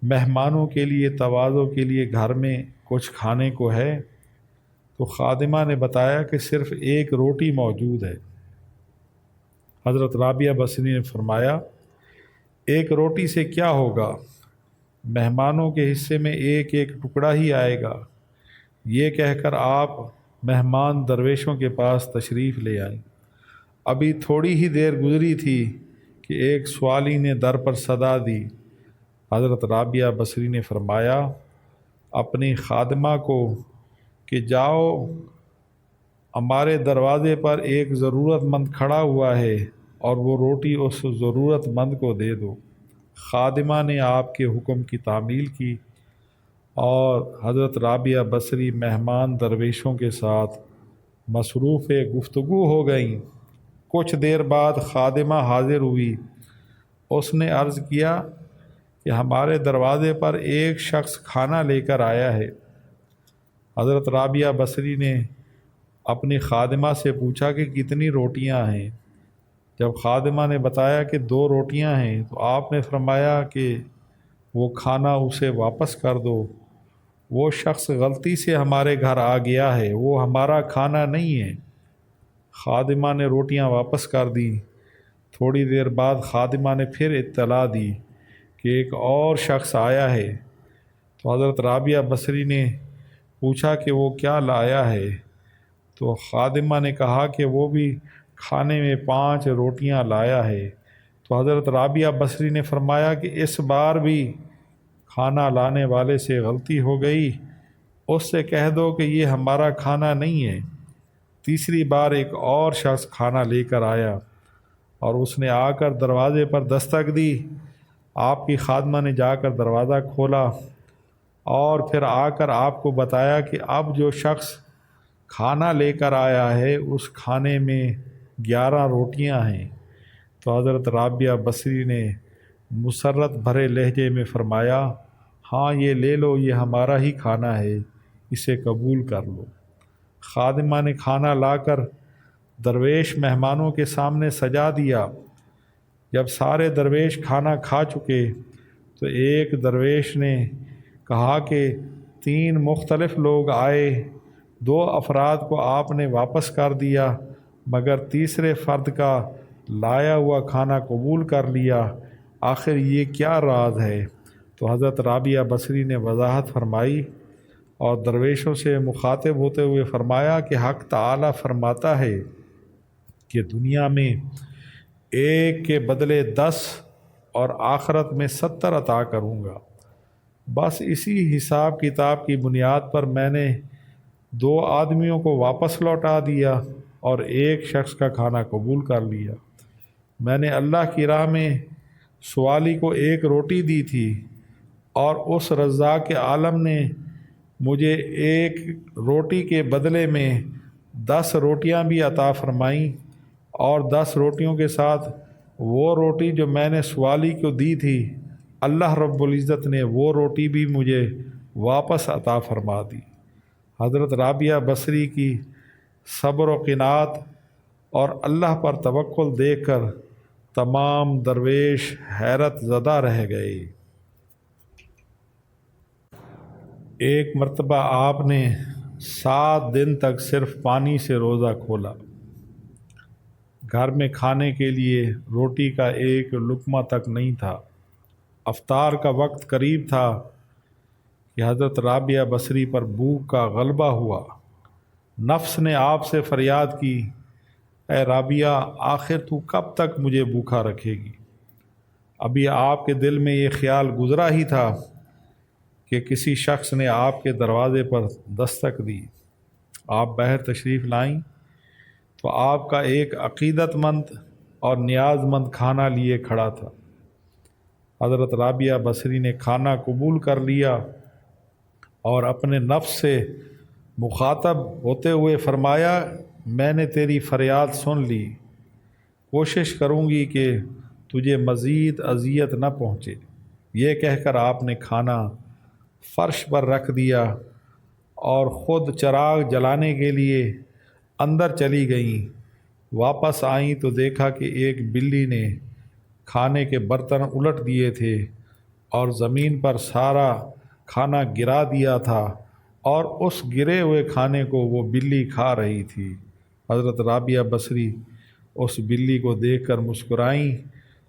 A: مہمانوں کے لیے تواضع کے لیے گھر میں کچھ کھانے کو ہے؟ تو خادمہ نے بتایا کہ صرف ایک روٹی موجود ہے۔ حضرت رابعہ بصری نے فرمایا ایک روٹی سے کیا ہوگا، مہمانوں کے حصے میں ایک ایک ٹکڑا ہی آئے گا۔ یہ کہہ کر آپ مہمان درویشوں کے پاس تشریف لے آئیں۔ ابھی تھوڑی ہی دیر گزری تھی کہ ایک سوالی نے در پر صدا دی۔ حضرت رابعہ بصری نے فرمایا اپنی خادمہ کو کہ جاؤ ہمارے دروازے پر ایک ضرورت مند کھڑا ہوا ہے اور وہ روٹی اس ضرورت مند کو دے دو۔ خادمہ نے آپ کے حکم کی تعمیل کی اور حضرت رابعہ بصری مہمان درویشوں کے ساتھ مصروف گفتگو ہو گئیں۔ کچھ دیر بعد خادمہ حاضر ہوئی۔ اس نے عرض کیا کہ ہمارے دروازے پر ایک شخص کھانا لے کر آیا ہے۔ حضرت رابعہ بصری نے اپنی خادمہ سے پوچھا کہ کتنی روٹیاں ہیں؟ جب خادمہ نے بتایا کہ 2 روٹیاں ہیں تو آپ نے فرمایا کہ وہ کھانا اسے واپس کر دو، وہ شخص غلطی سے ہمارے گھر آ گیا ہے، وہ ہمارا کھانا نہیں ہے۔ خادمہ نے روٹیاں واپس کر دیں۔ تھوڑی دیر بعد خادمہ نے پھر اطلاع دی کہ ایک اور شخص آیا ہے۔ تو حضرت رابعہ بصری نے پوچھا کہ وہ کیا لایا ہے؟ تو خادمہ نے کہا کہ وہ بھی کھانے میں 5 روٹیاں لایا ہے۔ تو حضرت رابعہ بصری نے فرمایا کہ اس بار بھی کھانا لانے والے سے غلطی ہو گئی، اس سے کہہ دو کہ یہ ہمارا کھانا نہیں ہے۔ تیسری بار ایک اور شخص کھانا لے کر آیا اور اس نے آ کر دروازے پر دستک دی۔ آپ کی خادمہ نے جا کر دروازہ کھولا اور پھر آ کر آپ کو بتایا کہ اب جو شخص کھانا لے کر آیا ہے، اس کھانے میں 11 روٹیاں ہیں۔ تو حضرت رابعہ بصری نے مسرت بھرے لہجے میں فرمایا، ہاں یہ لے لو، یہ ہمارا ہی کھانا ہے، اسے قبول کر لو۔ خادمہ نے کھانا لا کر درویش مہمانوں کے سامنے سجا دیا۔ جب سارے درویش کھانا کھا چکے تو ایک درویش نے کہا کہ 3 مختلف لوگ آئے، 2 افراد کو آپ نے واپس کر دیا، مگر تیسرے فرد کا لایا ہوا کھانا قبول کر لیا، آخر یہ کیا راز ہے؟ تو حضرت رابعہ بصری نے وضاحت فرمائی اور درویشوں سے مخاطب ہوتے ہوئے فرمایا کہ حق تعالی فرماتا ہے کہ دنیا میں ایک کے بدلے 10 اور آخرت میں 70 عطا کروں گا۔ بس اسی حساب کتاب کی بنیاد پر میں نے 2 آدمیوں کو واپس لوٹا دیا اور ایک شخص کا کھانا قبول کر لیا۔ میں نے اللہ کی راہ میں سوالی کو 1 روٹی دی تھی اور اس رزاق عالم نے مجھے 1 روٹی کے بدلے میں 10 روٹیاں بھی عطا فرمائیں، اور 10 روٹیوں کے ساتھ وہ روٹی جو میں نے سوالی کو دی تھی، اللہ رب العزت نے وہ روٹی بھی مجھے واپس عطا فرما دی۔ حضرت رابعہ بصری کی صبر و قناعت اور اللہ پر توکل دیکھ کر تمام درویش حیرت زدہ رہ گئے۔ ایک مرتبہ آپ نے 7 دن تک صرف پانی سے روزہ کھولا۔ گھر میں کھانے کے لیے روٹی کا ایک لقمہ تک نہیں تھا۔ افطار کا وقت قریب تھا کہ حضرت رابعہ بصری پر بھوک کا غلبہ ہوا۔ نفس نے آپ سے فریاد کی، اے رابعہ، آخر تو کب تک مجھے بھوکا رکھے گی؟ ابھی آپ کے دل میں یہ خیال گزرا ہی تھا کہ کسی شخص نے آپ کے دروازے پر دستک دی۔ آپ باہر تشریف لائیں تو آپ کا ایک عقیدت مند اور نیاز مند کھانا لیے کھڑا تھا۔ حضرت رابعہ بصری نے کھانا قبول کر لیا اور اپنے نفس سے مخاطب ہوتے ہوئے فرمایا، میں نے تیری فریاد سن لی، کوشش کروں گی کہ تجھے مزید اذیت نہ پہنچے۔ یہ کہہ کر آپ نے کھانا فرش پر رکھ دیا اور خود چراغ جلانے کے لیے اندر چلی گئیں۔ واپس آئیں تو دیکھا کہ ایک بلی نے کھانے کے برتن الٹ دیے تھے اور زمین پر سارا کھانا گرا دیا تھا، اور اس گرے ہوئے کھانے کو وہ بلی کھا رہی تھی۔ حضرت رابعہ بصری اس بلی کو دیکھ کر مسکرائیں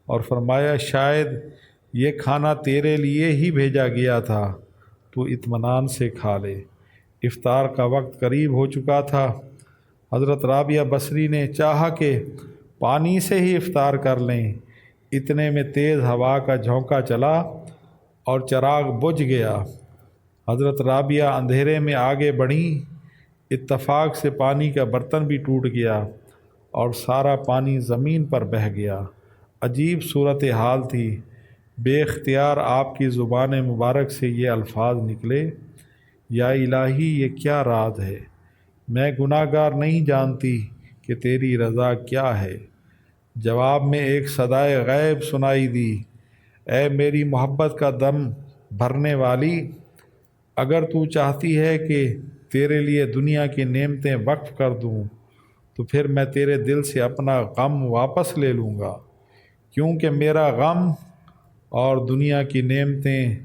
A: اور فرمایا، شاید یہ کھانا تیرے لیے ہی بھیجا گیا تھا، تو اطمینان سے کھا لے۔ افطار کا وقت قریب ہو چکا تھا۔ حضرت رابعہ بصری نے چاہا کہ پانی سے ہی افطار کر لیں، اتنے میں تیز ہوا کا جھونکا چلا اور چراغ بجھ گیا۔ حضرت رابعہ اندھیرے میں آگے بڑھیں، اتفاق سے پانی کا برتن بھی ٹوٹ گیا اور سارا پانی زمین پر بہہ گیا۔ عجیب صورتحال تھی۔ بے اختیار آپ کی زبان مبارک سے یہ الفاظ نکلے، یا الہی، یہ کیا راز ہے؟ میں گناہ گار نہیں جانتی کہ تیری رضا کیا ہے۔ جواب میں ایک صدائے غیب سنائی دی، اے میری محبت کا دم بھرنے والی، اگر تو چاہتی ہے کہ تیرے لیے دنیا کی نعمتیں وقف کر دوں تو پھر میں تیرے دل سے اپنا غم واپس لے لوں گا، کیونکہ میرا غم اور دنیا کی نعمتیں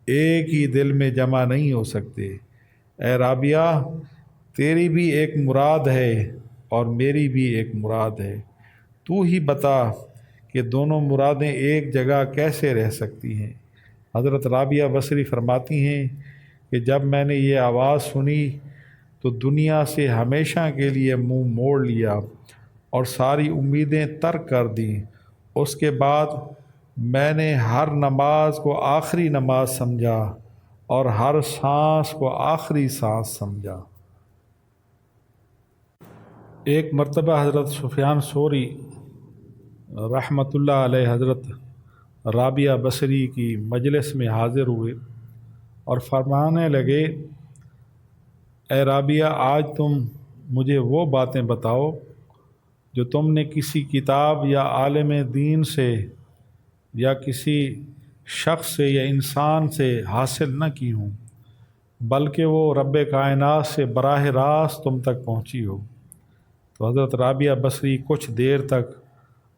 A: ایک ہی دل میں جمع نہیں ہو سکتے۔ اے رابعہ، تیری بھی ایک مراد ہے اور میری بھی ایک مراد ہے، تو ہی بتا کہ دونوں مرادیں ایک جگہ کیسے رہ سکتی ہیں؟ حضرت رابعہ بصری فرماتی ہیں کہ جب میں نے یہ آواز سنی تو دنیا سے ہمیشہ کے لیے منہ موڑ لیا اور ساری امیدیں ترک کر دیں۔ اس کے بعد میں نے ہر نماز کو آخری نماز سمجھا اور ہر سانس کو آخری سانس سمجھا۔ ایک مرتبہ حضرت سفیان ثوری رحمۃ اللہ علیہ حضرت رابعہ بصری کی مجلس میں حاضر ہوئے اور فرمانے لگے، اے رابعہ، آج تم مجھے وہ باتیں بتاؤ جو تم نے کسی کتاب یا عالم دین سے یا کسی شخص سے یا انسان سے حاصل نہ کی ہوں، بلکہ وہ رب کائنات سے براہ راست تم تک پہنچی ہو۔ تو حضرت رابعہ بصری کچھ دیر تک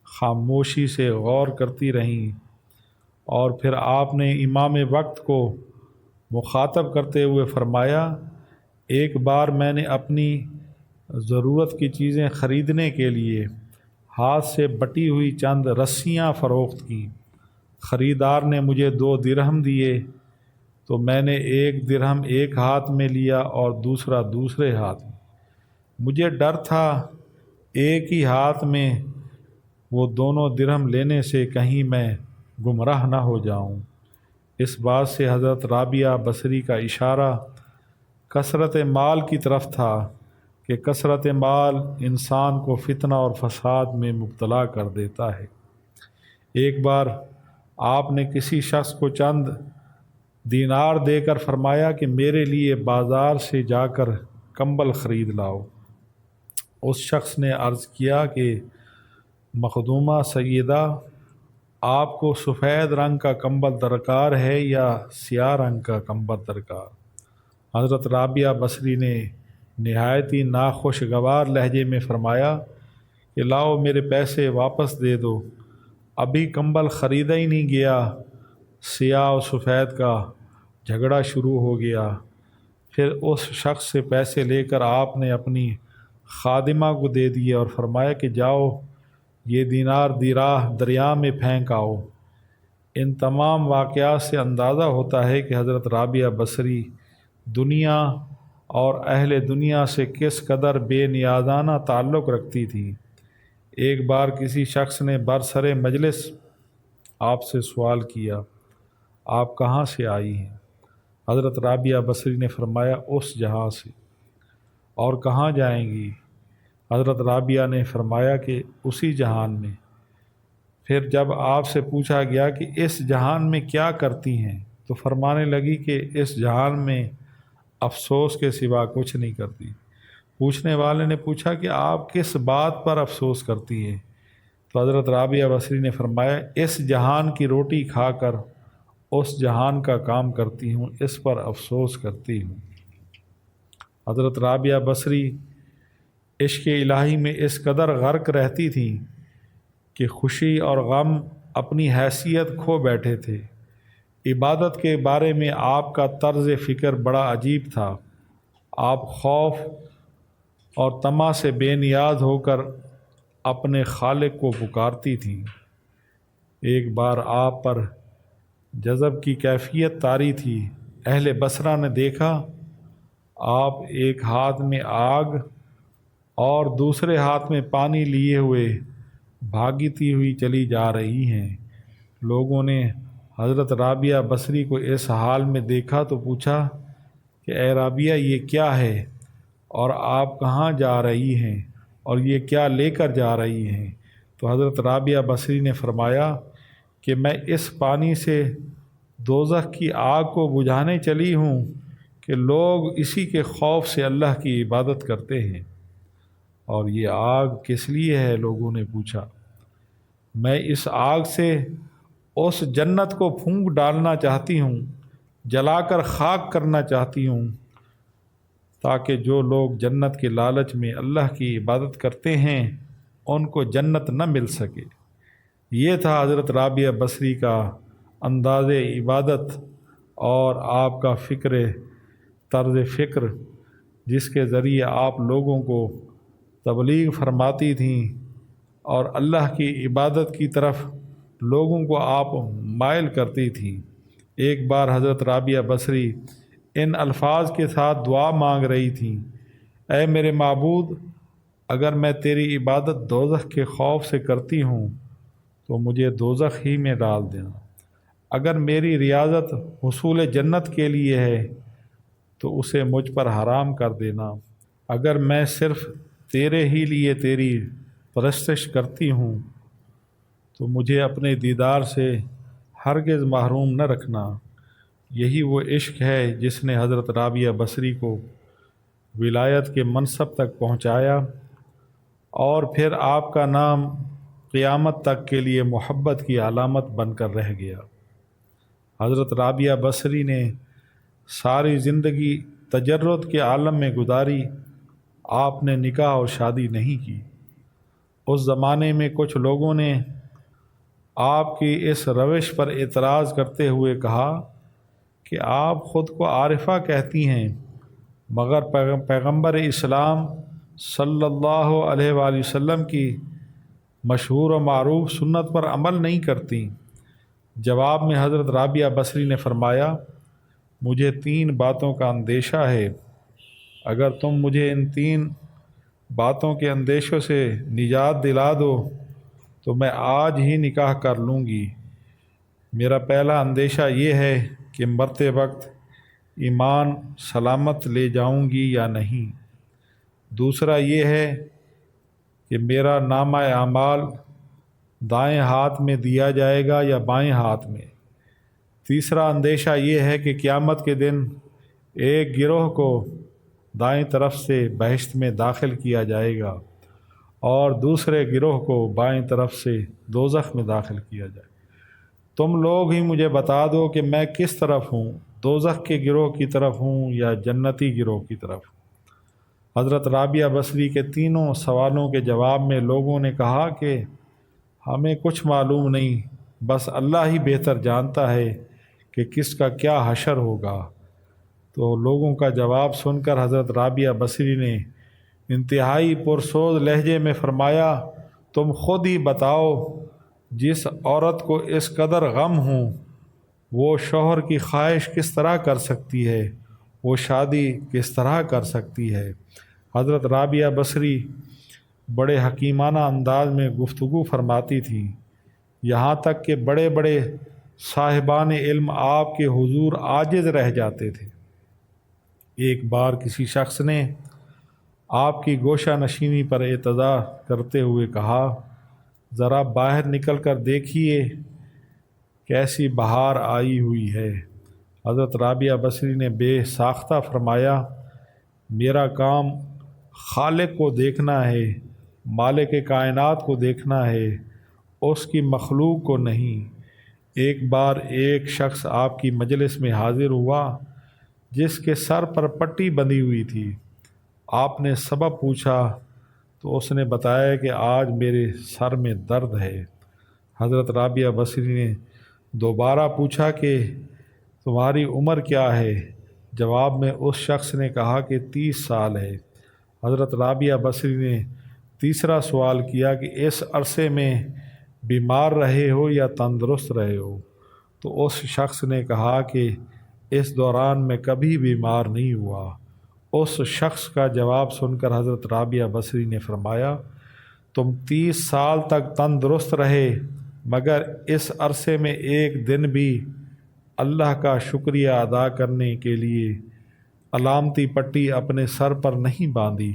A: خاموشی سے غور کرتی رہیں، اور پھر آپ نے امام وقت کو مخاطب کرتے ہوئے فرمایا، ایک بار میں نے اپنی ضرورت کی چیزیں خریدنے کے لیے ہاتھ سے بٹی ہوئی چند رسیاں فروخت کیں۔ خریدار نے مجھے 2 درہم دیے، تو میں نے 1 درہم ایک ہاتھ میں لیا اور دوسرا دوسرے ہاتھ میں۔ مجھے ڈر تھا ایک ہی ہاتھ میں وہ دونوں درہم لینے سے کہیں میں گمراہ نہ ہو جاؤں۔ اس بات سے حضرت رابعہ بصری کا اشارہ کثرت مال کی طرف تھا کہ کثرت مال انسان کو فتنہ اور فساد میں مبتلا کر دیتا ہے۔ ایک بار آپ نے کسی شخص کو چند دینار دے کر فرمایا کہ میرے لیے بازار سے جا کر کمبل خرید لاؤ۔ اس شخص نے عرض کیا کہ مخدومہ سیدہ، آپ کو سفید رنگ کا کمبل درکار ہے یا سیاہ رنگ کا کمبل درکار؟ حضرت رابعہ بصری نے نہایت ہی ناخوشگوار لہجے میں فرمایا کہ لاؤ میرے پیسے واپس دے دو، ابھی کمبل خریدا ہی نہیں گیا، سیاہ و سفید کا جھگڑا شروع ہو گیا۔ پھر اس شخص سے پیسے لے کر آپ نے اپنی خادمہ کو دے دیے اور فرمایا کہ جاؤ یہ دینار دریا میں پھینک آؤ۔ ان تمام واقعات سے اندازہ ہوتا ہے کہ حضرت رابعہ بصری دنیا اور اہل دنیا سے کس قدر بے نیازانہ تعلق رکھتی تھی۔ ایک بار کسی شخص نے برسر مجلس آپ سے سوال کیا، آپ کہاں سے آئی ہیں؟ حضرت رابعہ بصری نے فرمایا، اس جہاں سے۔ اور کہاں جائیں گی؟ حضرت رابعہ نے فرمایا کہ اسی جہان میں۔ پھر جب آپ سے پوچھا گیا کہ اس جہان میں کیا کرتی ہیں، تو فرمانے لگی کہ اس جہان میں افسوس کے سوا کچھ نہیں کرتی۔ پوچھنے والے نے پوچھا کہ آپ کس بات پر افسوس کرتی ہیں؟ تو حضرت رابعہ بصری نے فرمایا، اس جہان کی روٹی کھا کر اس جہان کا کام کرتی ہوں، اس پر افسوس کرتی ہوں۔ حضرت رابعہ بصری عشق الہی میں اس قدر غرق رہتی تھیں کہ خوشی اور غم اپنی حیثیت کھو بیٹھے تھے۔ عبادت کے بارے میں آپ کا طرز فکر بڑا عجیب تھا۔ آپ خوف اور طمع سے بے نیاز ہو کر اپنے خالق کو پکارتی تھیں۔ ایک بار آپ پر جذب کی کیفیت طاری تھی۔ اہل بصرہ نے دیکھا آپ ایک ہاتھ میں آگ اور دوسرے ہاتھ میں پانی لیے ہوئے بھاگتی ہوئی چلی جا رہی ہیں۔ لوگوں نے حضرت رابعہ بصری کو اس حال میں دیکھا تو پوچھا کہ اے رابعہ یہ کیا ہے، اور آپ کہاں جا رہی ہیں، اور یہ کیا لے کر جا رہی ہیں؟ تو حضرت رابعہ بصری نے فرمایا کہ میں اس پانی سے دوزخ کی آگ کو بجھانے چلی ہوں کہ لوگ اسی کے خوف سے اللہ کی عبادت کرتے ہیں۔ اور یہ آگ کس لیے ہے؟ لوگوں نے پوچھا۔ میں اس آگ سے اس جنت کو پھونک ڈالنا چاہتی ہوں، جلا کر خاک کرنا چاہتی ہوں، تاکہ جو لوگ جنت کے لالچ میں اللہ کی عبادت کرتے ہیں ان کو جنت نہ مل سکے۔ یہ تھا حضرت رابعہ بصری کا انداز عبادت اور آپ کا طرز فکر، جس کے ذریعے آپ لوگوں کو تبلیغ فرماتی تھیں اور اللہ کی عبادت کی طرف لوگوں کو آپ مائل کرتی تھیں۔ ایک بار حضرت رابعہ بصری ان الفاظ کے ساتھ دعا مانگ رہی تھیں، اے میرے معبود، اگر میں تیری عبادت دوزخ کے خوف سے کرتی ہوں تو مجھے دوزخ ہی میں ڈال دینا، اگر میری ریاضت حصول جنت کے لیے ہے تو اسے مجھ پر حرام کر دینا، اگر میں صرف تیرے ہی لیے تیری پرستش کرتی ہوں تو مجھے اپنے دیدار سے ہرگز محروم نہ رکھنا۔ یہی وہ عشق ہے جس نے حضرت رابعہ بصری کو ولایت کے منصب تک پہنچایا، اور پھر آپ کا نام قیامت تک کے لیے محبت کی علامت بن کر رہ گیا۔ حضرت رابعہ بصری نے ساری زندگی تجرد کے عالم میں گزاری، آپ نے نکاح اور شادی نہیں کی۔ اس زمانے میں کچھ لوگوں نے آپ کی اس روش پر اعتراض کرتے ہوئے کہا کہ آپ خود کو عارفہ کہتی ہیں، مگر پیغمبر اسلام صلی اللہ علیہ وآلہ وسلم کی مشہور و معروف سنت پر عمل نہیں کرتی۔ جواب میں حضرت رابعہ بصری نے فرمایا، مجھے 3 باتوں کا اندیشہ ہے، اگر تم مجھے ان 3 باتوں کے اندیشوں سے نجات دلا دو تو میں آج ہی نکاح کر لوں گی۔ میرا پہلا اندیشہ یہ ہے کہ مرتے وقت ایمان سلامت لے جاؤں گی یا نہیں۔ دوسرا یہ ہے کہ میرا نامہ اعمال دائیں ہاتھ میں دیا جائے گا یا بائیں ہاتھ میں۔ تیسرا اندیشہ یہ ہے کہ قیامت کے دن ایک گروہ کو دائیں طرف سے بہشت میں داخل کیا جائے گا اور دوسرے گروہ کو بائیں طرف سے دوزخ میں داخل کیا جائے گا۔ تم لوگ ہی مجھے بتا دو کہ میں کس طرف ہوں، دوزخ کے گروہ کی طرف ہوں یا جنتی گروہ کی طرف۔ حضرت رابعہ بصری کے تینوں سوالوں کے جواب میں لوگوں نے کہا کہ ہمیں کچھ معلوم نہیں، بس اللہ ہی بہتر جانتا ہے کہ کس کا کیا حشر ہوگا۔ تو لوگوں کا جواب سن کر حضرت رابعہ بصری نے انتہائی پرسوز لہجے میں فرمایا، تم خود ہی بتاؤ، جس عورت کو اس قدر غم ہوں وہ شوہر کی خواہش کس طرح کر سکتی ہے، وہ شادی کس طرح کر سکتی ہے۔ حضرت رابعہ بصری بڑے حکیمانہ انداز میں گفتگو فرماتی تھیں، یہاں تک کہ بڑے بڑے صاحبان علم آپ کے حضور عاجز رہ جاتے تھے۔ ایک بار کسی شخص نے آپ کی گوشہ نشینی پر اعتراض کرتے ہوئے کہا، ذرا باہر نکل کر دیکھیے کیسی بہار آئی ہوئی ہے۔ حضرت رابعہ بصری نے بے ساختہ فرمایا، میرا کام خالق کو دیکھنا ہے، مالک کائنات کو دیکھنا ہے، اس کی مخلوق کو نہیں۔ ایک بار ایک شخص آپ کی مجلس میں حاضر ہوا جس کے سر پر پٹی بندھی ہوئی تھی۔ آپ نے سبب پوچھا تو اس نے بتایا کہ آج میرے سر میں درد ہے۔ حضرت رابعہ بصری نے دوبارہ پوچھا کہ تمہاری عمر کیا ہے؟ جواب میں اس شخص نے کہا کہ 30 سال ہے۔ حضرت رابعہ بصری نے تیسرا سوال کیا کہ اس عرصے میں بیمار رہے ہو یا تندرست رہے ہو؟ تو اس شخص نے کہا کہ اس دوران میں کبھی بیمار نہیں ہوا۔ اس شخص کا جواب سن کر حضرت رابعہ بصری نے فرمایا، تم 30 سال تک تندرست رہے مگر اس عرصے میں ایک دن بھی اللہ کا شکریہ ادا کرنے کے لیے علامتی پٹی اپنے سر پر نہیں باندھی،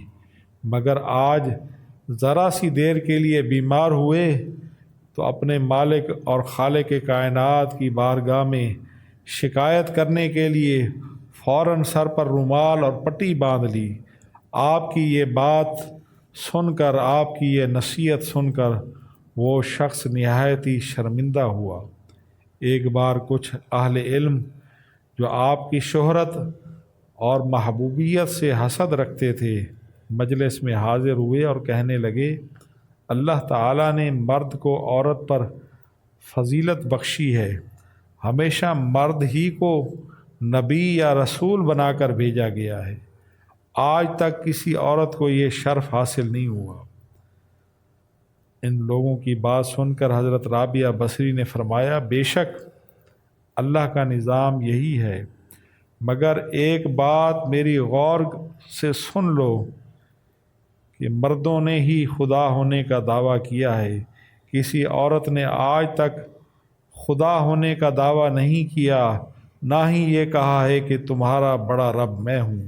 A: مگر آج ذرا سی دیر کے لیے بیمار ہوئے تو اپنے مالک اور خالق کائنات کی بارگاہ میں شکایت کرنے کے لیے فوراً سر پر رومال اور پٹی باندھ لی۔ آپ کی یہ بات سن کر، آپ کی یہ نصیحت سن کر وہ شخص نہایت ہی شرمندہ ہوا۔ ایک بار کچھ اہل علم جو آپ کی شہرت اور محبوبیت سے حسد رکھتے تھے مجلس میں حاضر ہوئے اور کہنے لگے، اللہ تعالیٰ نے مرد کو عورت پر فضیلت بخشی ہے، ہمیشہ مرد ہی کو نبی یا رسول بنا کر بھیجا گیا ہے، آج تک کسی عورت کو یہ شرف حاصل نہیں ہوا۔ ان لوگوں کی بات سن کر حضرت رابعہ بصری نے فرمایا، بے شک اللہ کا نظام یہی ہے، مگر ایک بات میری غور سے سن لو کہ مردوں نے ہی خدا ہونے کا دعویٰ کیا ہے، کسی عورت نے آج تک خدا ہونے کا دعویٰ نہیں کیا، نہ ہی یہ کہا ہے کہ تمہارا بڑا رب میں ہوں۔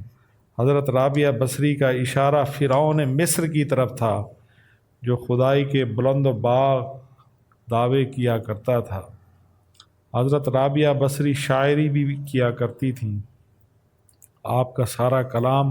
A: حضرت رابعہ بصری کا اشارہ فرعون مصر کی طرف تھا جو خدائی کے بلند و باغ دعوے کیا کرتا تھا۔ حضرت رابعہ بصری شاعری بھی کیا کرتی تھیں۔ آپ کا سارا کلام